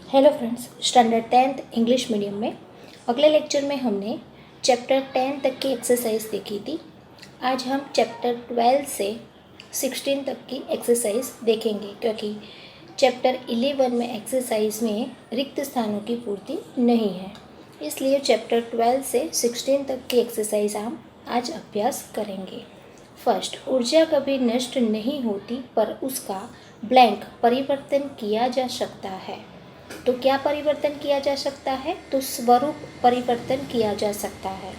Hello friends, standard 10th English medium में अगले lecture में हमने चैप्टर 10 तक की एक्सरसाइज देखी थी। आज हम चैप्टर 12 से 16 तक की एक्सरसाइज देखेंगे, क्योंकि चैप्टर 11 में एक्सरसाइज में रिक्त स्थानों की पूर्ति नहीं है, इसलिए चैप्टर 12 से 16 तक की एक्सरसाइज हम आज अभ्यास करेंगे। फर्स्ट, ऊर्जा कभी नष्ट नहीं होती पर उसका ब्लैंक परिवर्तन किया जा सकता है। तो क्या परिवर्तन किया जा सकता है? तो स्वरूप परिवर्तन किया जा सकता है।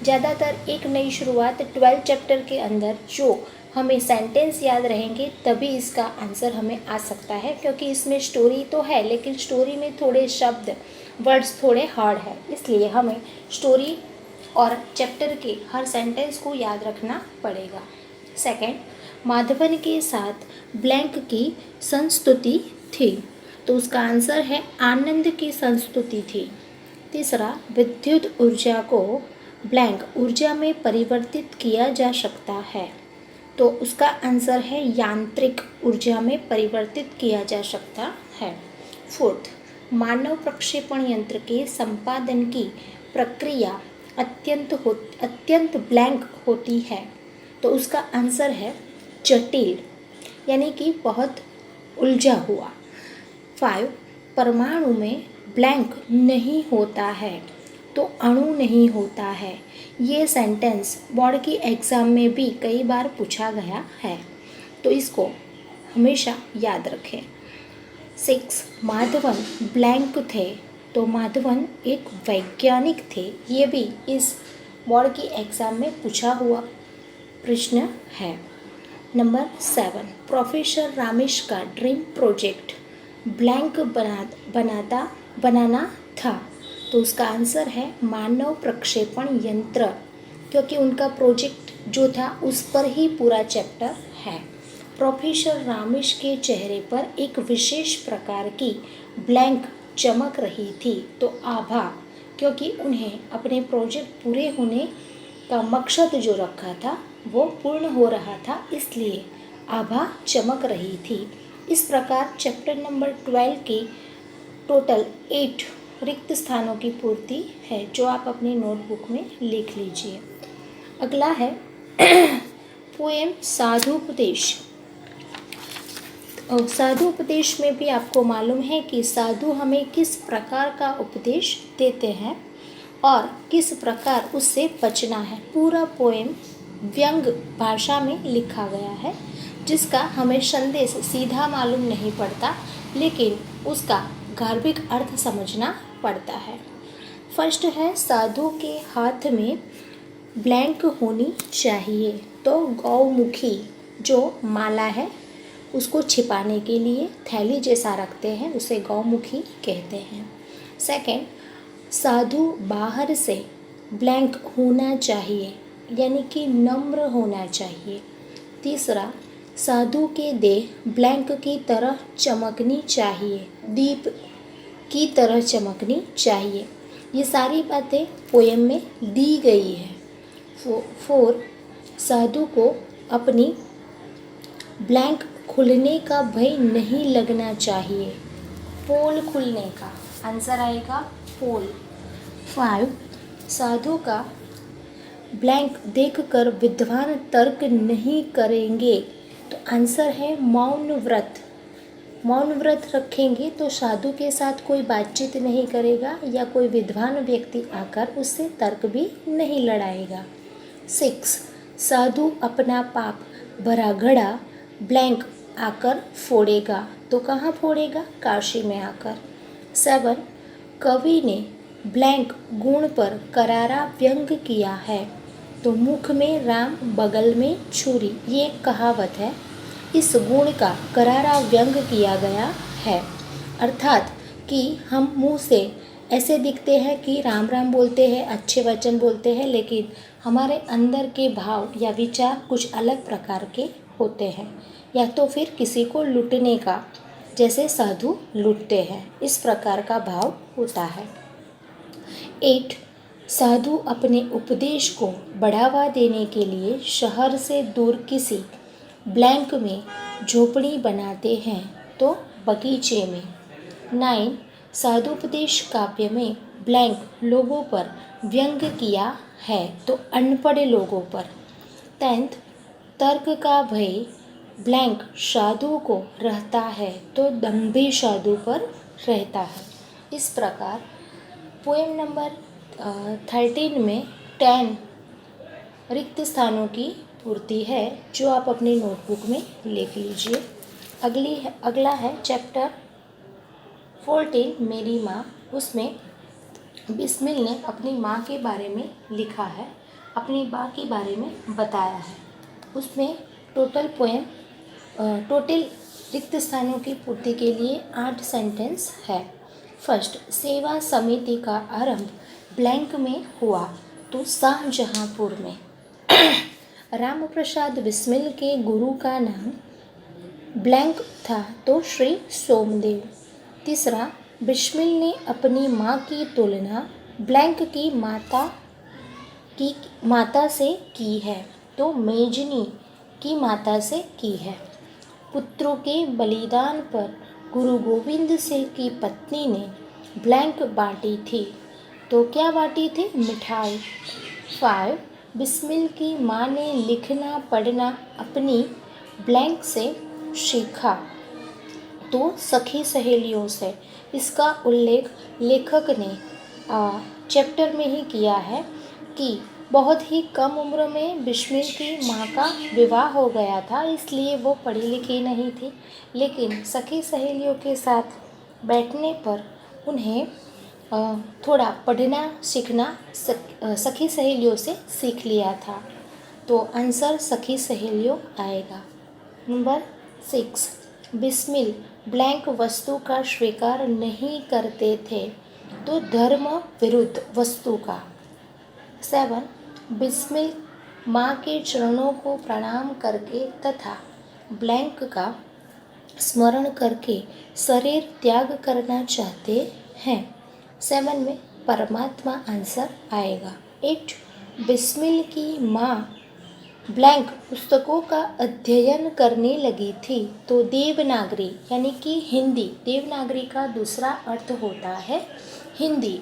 ज़्यादातर एक नई शुरुआत 12 चैप्टर के अंदर जो हमें सेंटेंस याद रहेंगे तभी इसका आंसर हमें आ सकता है, क्योंकि इसमें स्टोरी तो है लेकिन स्टोरी में थोड़े शब्द वर्ड्स थोड़े हार्ड है, इसलिए हमें स्टोरी और चैप्टर के हर सेंटेंस को याद रखना पड़ेगा। सेकंड, माधवन के साथ ब्लैंक की संस्तुति थी, तो उसका आंसर है आनंद की संस्तुति थी। तीसरा, विद्युत ऊर्जा को ब्लैंक ऊर्जा में परिवर्तित किया जा सकता है, तो उसका आंसर है यांत्रिक ऊर्जा में परिवर्तित किया जा सकता है। फोर्थ, मानव प्रक्षेपण यंत्र के संपादन की प्रक्रिया अत्यंत ब्लैंक होती है, तो उसका आंसर है जटिल, यानी कि बहुत उलझा हुआ। 5, परमाणु में ब्लैंक नहीं होता है तो अणु नहीं होता है। ये सेंटेंस बोर्ड की एग्ज़ाम में भी कई बार पूछा गया है, तो इसको हमेशा याद रखें। 6, माधवन ब्लैंक थे, तो माधवन एक वैज्ञानिक थे। ये भी इस बोर्ड की एग्ज़ाम में पूछा हुआ प्रश्न है। नंबर 7, प्रोफेसर रामेश का ड्रीम प्रोजेक्ट ब्लैंक बनाना था, तो उसका आंसर है मानव प्रक्षेपण यंत्र, क्योंकि उनका प्रोजेक्ट जो था उस पर ही पूरा चैप्टर है। प्रोफेसर रामेश के चेहरे पर एक विशेष प्रकार की ब्लैंक चमक रही थी, तो आभा, क्योंकि उन्हें अपने प्रोजेक्ट पूरे होने का मकसद जो रखा था वो पूर्ण हो रहा था, इसलिए आभा चमक रही थी। इस प्रकार चैप्टर नंबर 12 की टोटल 8 रिक्त स्थानों की पूर्ति है, जो आप अपनी नोटबुक में लिख लीजिए। अगला है पोएम साधुपदेश। साधुपदेश में भी आपको मालूम है कि साधु हमें किस प्रकार का उपदेश देते हैं और किस प्रकार उससे बचना है। पूरा पोएम व्यंग भाषा में लिखा गया है, जिसका हमें संदेश सीधा मालूम नहीं पड़ता, लेकिन उसका गार्भिक अर्थ समझना पड़ता है। फर्स्ट है, साधु के हाथ में ब्लैंक होनी चाहिए, तो गौमुखी जो माला है उसको छिपाने के लिए थैली जैसा रखते हैं, उसे गौमुखी कहते हैं। सेकंड, साधु बाहर से ब्लैंक होना चाहिए, यानी कि नम्र होना चाहिए। तीसरा, साधु के देह ब्लैंक की तरह चमकनी चाहिए, दीप की तरह चमकनी चाहिए। ये सारी बातें पोएम में दी गई है। 4, साधु को अपनी ब्लैंक खुलने का भय नहीं लगना चाहिए, पोल खुलने का, आंसर आएगा पोल। 5, साधु का ब्लैंक देखकर विद्वान तर्क नहीं करेंगे, तो आंसर है मौन व्रत। मौन व्रत रखेंगे तो साधु के साथ कोई बातचीत नहीं करेगा या कोई विद्वान व्यक्ति आकर उससे तर्क भी नहीं लड़ाएगा। 6, साधु अपना पाप भरा घड़ा ब्लैंक आकर फोड़ेगा, तो कहाँ फोड़ेगा? काशी में आकर। 7, कवि ने ब्लैंक गुण पर करारा व्यंग किया है, तो मुख में राम बगल में छुरी, ये एक कहावत है। इस गुण का करारा व्यंग किया गया है, अर्थात कि हम मुंह से ऐसे दिखते हैं कि राम राम बोलते हैं, अच्छे वचन बोलते हैं, लेकिन हमारे अंदर के भाव या विचार कुछ अलग प्रकार के होते हैं, या तो फिर किसी को लूटने का, जैसे साधु लूटते हैं, इस प्रकार का भाव होता है। 8, साधु अपने उपदेश को बढ़ावा देने के लिए शहर से दूर किसी ब्लैंक में झोपड़ी बनाते हैं, तो बगीचे में। 9, साधुपदेश काव्य में ब्लैंक लोगों पर व्यंग किया है तो अनपढ़ लोगों पर। 10th, तर्क का भय ब्लैंक साधु को रहता है तो दम्भी साधु पर रहता है। इस प्रकार पोएम नंबर 13 में 10 रिक्त स्थानों की पूर्ति है जो आप अपनी नोटबुक में लिख लीजिए। अगला है चैप्टर 14 मेरी माँ। उसमें बिस्मिल ने अपनी माँ के बारे में लिखा है, अपनी माँ के बारे में बताया है। उसमें टोटल रिक्त स्थानों की पूर्ति के लिए 8 सेंटेंस है। फर्स्ट, सेवा समिति का आरंभ ब्लैंक में हुआ तो शाहजहाँपुर में। राम प्रसाद बिस्मिल के गुरु का नाम ब्लैंक था तो श्री सोमदेव। तीसरा, बिस्मिल ने अपनी माँ की तुलना ब्लैंक की माता से की है तो मेजनी की माता से की है। पुत्रों के बलिदान पर गुरु गोविंद सिंह की पत्नी ने ब्लैंक बांटी थी तो क्या बांटी थी? मिठाई। 5, बिस्मिल की माँ ने लिखना पढ़ना अपनी ब्लैंक से सीखा तो सखी सहेलियों से। इसका उल्लेख लेखक ने चैप्टर में ही किया है कि बहुत ही कम उम्र में बिस्मिल की माँ का विवाह हो गया था, इसलिए वो पढ़ी लिखी नहीं थी, लेकिन सखी सहेलियों के साथ बैठने पर उन्हें थोड़ा पढ़ना सीखना सखी सहेलियों से सीख लिया था। तो आंसर सखी सहेलियों आएगा। नंबर 6, बिस्मिल ब्लैंक वस्तु का स्वीकार नहीं करते थे तो धर्म विरुद्ध वस्तु का। 7, बिस्मिल माँ के चरणों को प्रणाम करके तथा ब्लैंक का स्मरण करके शरीर त्याग करना चाहते हैं। 7 में परमात्मा आंसर आएगा। 8, बिस्मिल की माँ ब्लैंक पुस्तकों का अध्ययन करने लगी थी तो देवनागरी यानी कि हिंदी। देवनागरी का दूसरा अर्थ होता है हिंदी।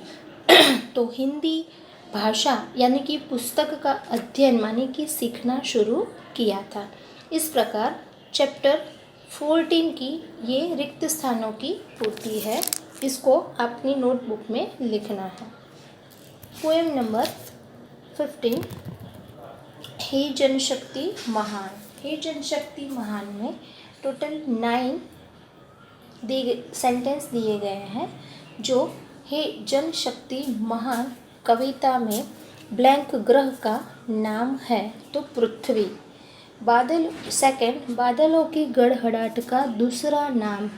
तो हिंदी भाषा यानी कि पुस्तक का अध्ययन माने कि सीखना शुरू किया था। इस प्रकार चैप्टर 14 की ये रिक्त स्थानों की पूर्ति है। इसको अपनी नोटबुक में लिखना है। पोएम नंबर 15, हे जनशक्ति महान। हे जनशक्ति महान में टोटल 9 सेंटेंस दिए गए हैं। जो हे जनशक्ति महान कविता में ब्लैंक ग्रह का नाम है तो पृथ्वी। बादलों की गड़गड़ाहट का दूसरा नाम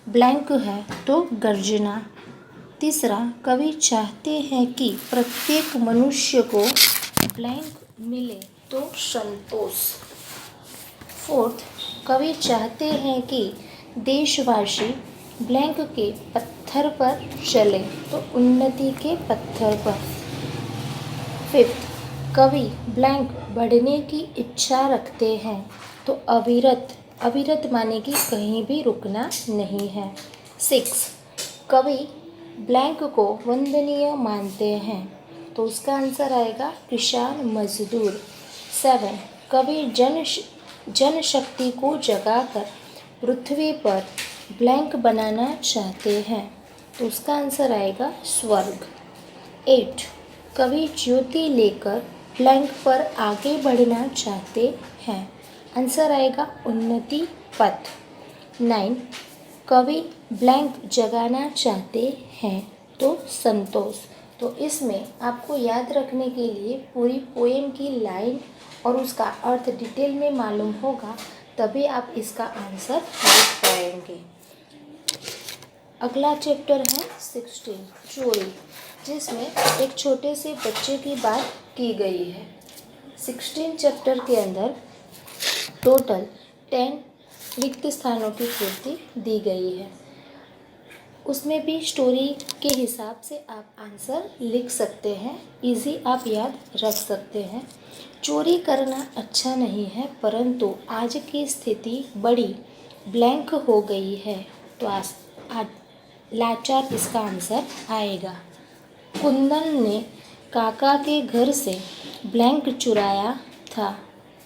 ब्लैंक है तो गर्जना। तीसरा, कवि चाहते हैं कि प्रत्येक मनुष्य को ब्लैंक मिले तो संतोष। 4th, कवि चाहते हैं कि देशवासी ब्लैंक के पत्थर पर चले तो उन्नति के पत्थर पर। 5th, कवि ब्लैंक बढ़ने की इच्छा रखते हैं तो अविरत माने कि कहीं भी रुकना नहीं है। 6, कवि ब्लैंक को वंदनीय मानते हैं तो उसका आंसर आएगा किसान मजदूर। 7, कवि जनशक्ति को जगाकर पृथ्वी पर ब्लैंक बनाना चाहते हैं तो उसका आंसर आएगा स्वर्ग। 8, कवि ज्योति लेकर ब्लैंक पर आगे बढ़ना चाहते हैं, आंसर आएगा उन्नति पथ। 9, कवि ब्लैंक जगाना चाहते हैं तो संतोष। तो इसमें आपको याद रखने के लिए पूरी पोएम की लाइन और उसका अर्थ डिटेल में मालूम होगा, तभी आप इसका आंसर लिख पाएंगे। अगला चैप्टर है 16 चोरी, जिसमें एक छोटे से बच्चे की बात की गई है। 16 चैप्टर के अंदर टोटल 10 रिक्त स्थानों की पूर्ति दी गई है। उसमें भी स्टोरी के हिसाब से आप आंसर लिख सकते हैं, इजी आप याद रख सकते हैं। चोरी करना अच्छा नहीं है, परंतु आज की स्थिति बड़ी ब्लैंक हो गई है तो लाचार इसका आंसर आएगा। कुंदन ने काका के घर से ब्लैंक चुराया था,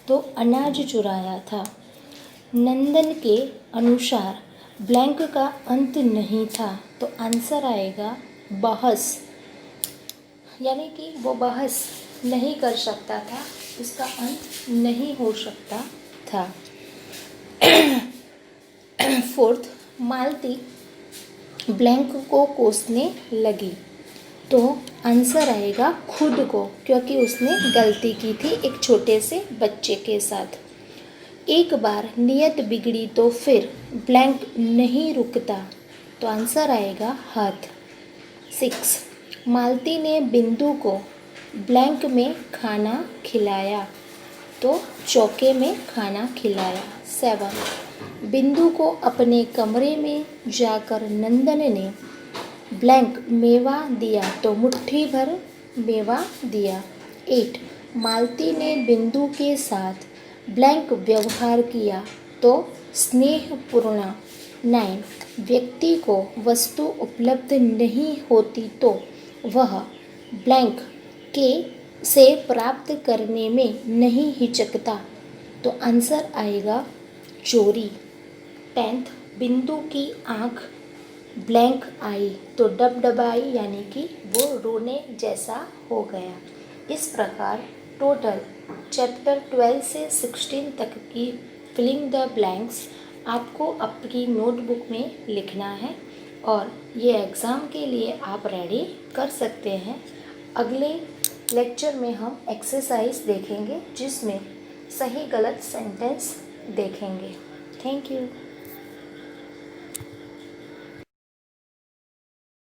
तो अनाज चुराया था। नंदन के अनुसार ब्लैंक का अंत नहीं था, तो आंसर आएगा बहस, यानी कि वो बहस नहीं कर सकता था, उसका अंत नहीं हो सकता था। फोर्थ, मालती ब्लैंक को कोसने लगी, तो आंसर आएगा खुद को, क्योंकि उसने गलती की थी एक छोटे से बच्चे के साथ। एक बार नियत बिगड़ी तो फिर ब्लैंक नहीं रुकता, तो आंसर आएगा हाथ। 6, मालती ने बिंदु को ब्लैंक में खाना खिलाया, तो चौके में खाना खिलाया। 7, बिंदु को अपने कमरे में जाकर नंदन ने ब्लैंक मेवा दिया, तो मुट्ठी भर मेवा दिया। 8, मालती ने बिंदु के साथ ब्लैंक व्यवहार किया, तो स्नेहपूर्ण। 9, व्यक्ति को वस्तु उपलब्ध नहीं होती तो वह ब्लैंक के से प्राप्त करने में नहीं हिचकता, तो आंसर आएगा चोरी। 10th, बिंदु की आँख ब्लैंक आई, तो डबडबाई, यानी कि वो रोने जैसा हो गया। इस प्रकार टोटल चैप्टर 12 से 16 तक की फिलिंग द ब्लैंक्स आपको आपकी नोटबुक में लिखना है, और ये एग्ज़ाम के लिए आप रेडी कर सकते हैं। अगले लेक्चर में हम एक्सरसाइज देखेंगे, जिसमें सही गलत सेंटेंस देखेंगे। Thank you.